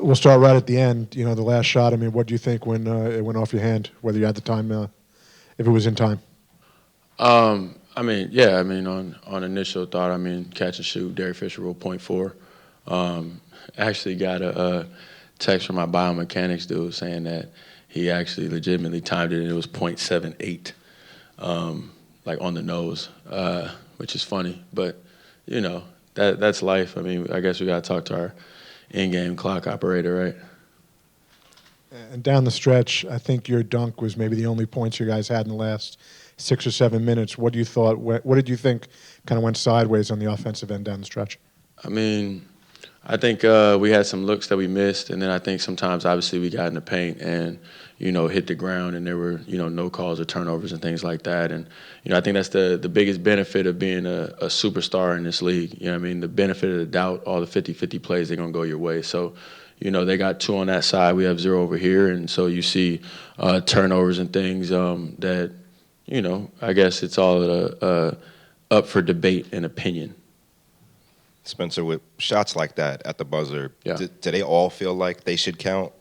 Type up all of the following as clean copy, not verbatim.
We'll start right at the end. You know, the last shot. I mean, what do you think when it went off your hand? Whether you had the time, if it was in time. I mean, yeah. I mean, on initial thought, I mean, catch and shoot. Derek Fisher rule .4. Actually got a text from my biomechanics dude saying that he actually legitimately timed it and it was .78, like on the nose, which is funny. But you know, that's life. I mean, I guess we got to talk to our in-game clock operator, right? And down the stretch, I think your dunk was maybe the only points you guys had in the last 6 or 7 minutes. What do you thought? What did you think kind of went sideways on the offensive end down the stretch? I mean, I think we had some looks that we missed, and then I think sometimes, obviously, we got in the paint and, you know, hit the ground, and there were, you know, no calls or turnovers and things like that. And, you know, I think that's the biggest benefit of being a superstar in this league. You know what I mean? The benefit of the doubt, all the 50-50 plays, they're going to go your way. So, you know, they got 2 on that side. We have 0 over here. And so you see turnovers and things that, you know, I guess it's all up for debate and opinion. Spencer, with shots like that at the buzzer, Yeah. do they all feel like they should count?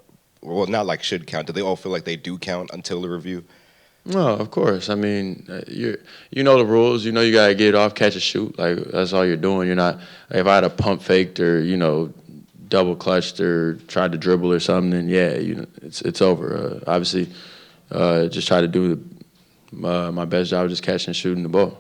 Well, not like should count. Do they all feel like they do count until the review? No, of course. I mean, you know the rules. You know you gotta get it off, catch and shoot. Like that's all you're doing. You're not. Like, if I had a pump faked or you know double clutched or tried to dribble or something, then yeah, you know it's over. Obviously, just try to do my best job, just catching and shooting the ball.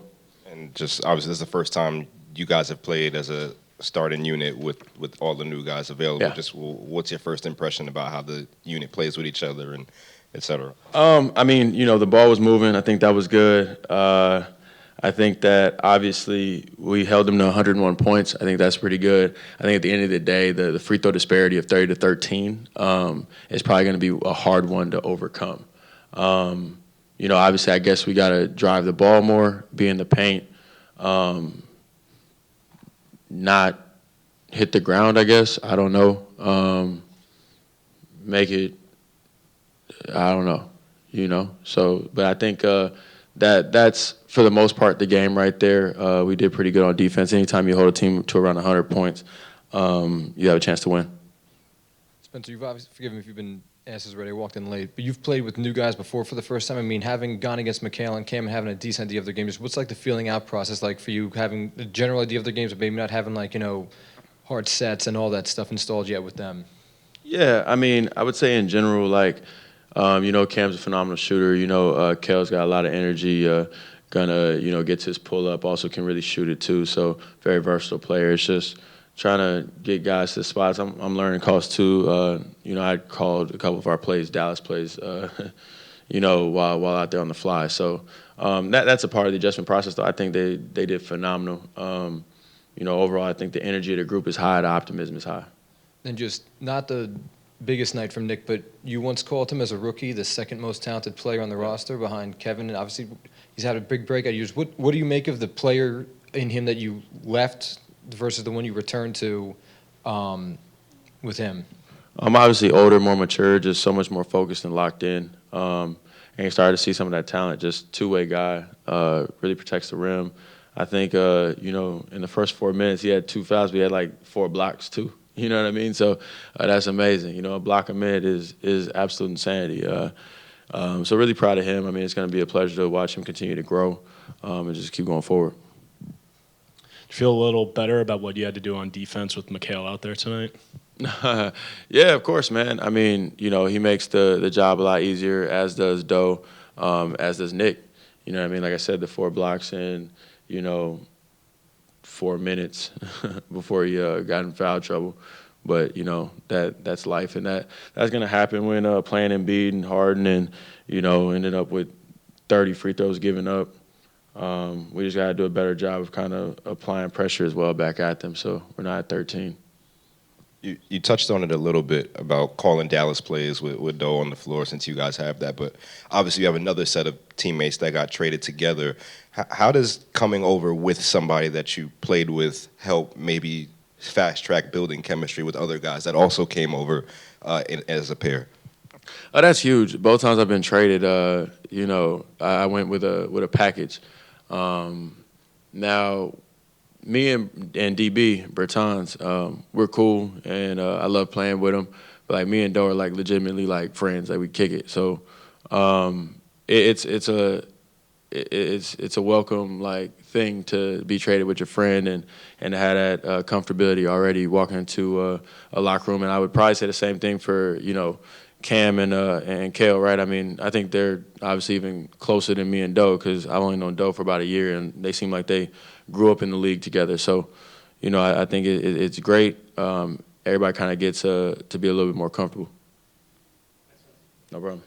And just obviously, this is the first time you guys have played as a starting unit with all the new guys available. Yeah. Just what's your first impression about how the unit plays with each other and et cetera? I mean, you know, the ball was moving. I think that was good. I think that obviously we held them to 101 points. I think that's pretty good. I think at the end of the day, the free throw disparity of 30 to 13 is probably going to be a hard one to overcome. You know, obviously, I guess we got to drive the ball more, be in the paint, not hit the ground, I guess. I don't know. Make it, I don't know, you know. So, but I think that's, for the most part, the game right there. We did pretty good on defense. Anytime you hold a team to around 100 points, you have a chance to win. Spencer, you've obviously, forgive me if you've been asked this already, I walked in late, but you've played with new guys before for the first time. I mean, having gone against McHale and Cam and having a decent idea of their games, what's like the feeling out process like for you, having a general idea of their games, but maybe not having like, you know, hard sets and all that stuff installed yet with them? Yeah, I mean, I would say in general, like, you know, Cam's a phenomenal shooter. You know, Kale's got a lot of energy, you know, gets his pull-up, also can really shoot it too, so very versatile player. It's just trying to get guys to spots. I'm learning calls too. You know, I called a couple of our plays, Dallas plays, you know, while out there on the fly. So that's a part of the adjustment process, though. I think they did phenomenal. You know, overall, I think the energy of the group is high, the optimism is high. And just not the biggest night from Nick, but you once called him as a rookie the second most talented player on the roster behind Kevin, and obviously he's had a big breakout years. What do you make of the player in him that you left versus the one you returned to with him? I'm obviously older, more mature, just so much more focused and locked in. And you started to see some of that talent, just two-way guy, really protects the rim. I think, you know, in the first 4 minutes, he had 2 fouls, but he had like 4 blocks too. You know what I mean? So that's amazing. You know, a block a minute is absolute insanity. So really proud of him. I mean, it's going to be a pleasure to watch him continue to grow and just keep going forward. Do you feel a little better about what you had to do on defense with McHale out there tonight? Yeah, of course, man. I mean, you know, he makes the job a lot easier, as does Doe, as does Nick. You know what I mean? Like I said, the 4 blocks in, you know, 4 minutes before he got in foul trouble. But, you know, that's life, and that's going to happen when playing Embiid and Harden and, you know, ended up with 30 free throws given up. We just got to do a better job of kind of applying pressure as well back at them, so we're not at 13. You touched on it a little bit about calling Dallas plays with Doe on the floor, since you guys have that. But obviously you have another set of teammates that got traded together. How does coming over with somebody that you played with help maybe fast-track building chemistry with other guys that also came over as a pair? Oh, that's huge. Both times I've been traded, you know, I went with a package. Now, me and DB Bertans, we're cool, and I love playing with him. But like me and Doe are like legitimately like friends. Like we kick it. So it's a welcome like thing to be traded with your friend and to have that comfortability already walking into a locker room. And I would probably say the same thing for Cam and Kale, right? I mean, I think they're obviously even closer than me and Doe because I've only known Doe for about a year, and they seem like they grew up in the league together. So, I think it's great. Everybody kind of gets to be a little bit more comfortable. No problem.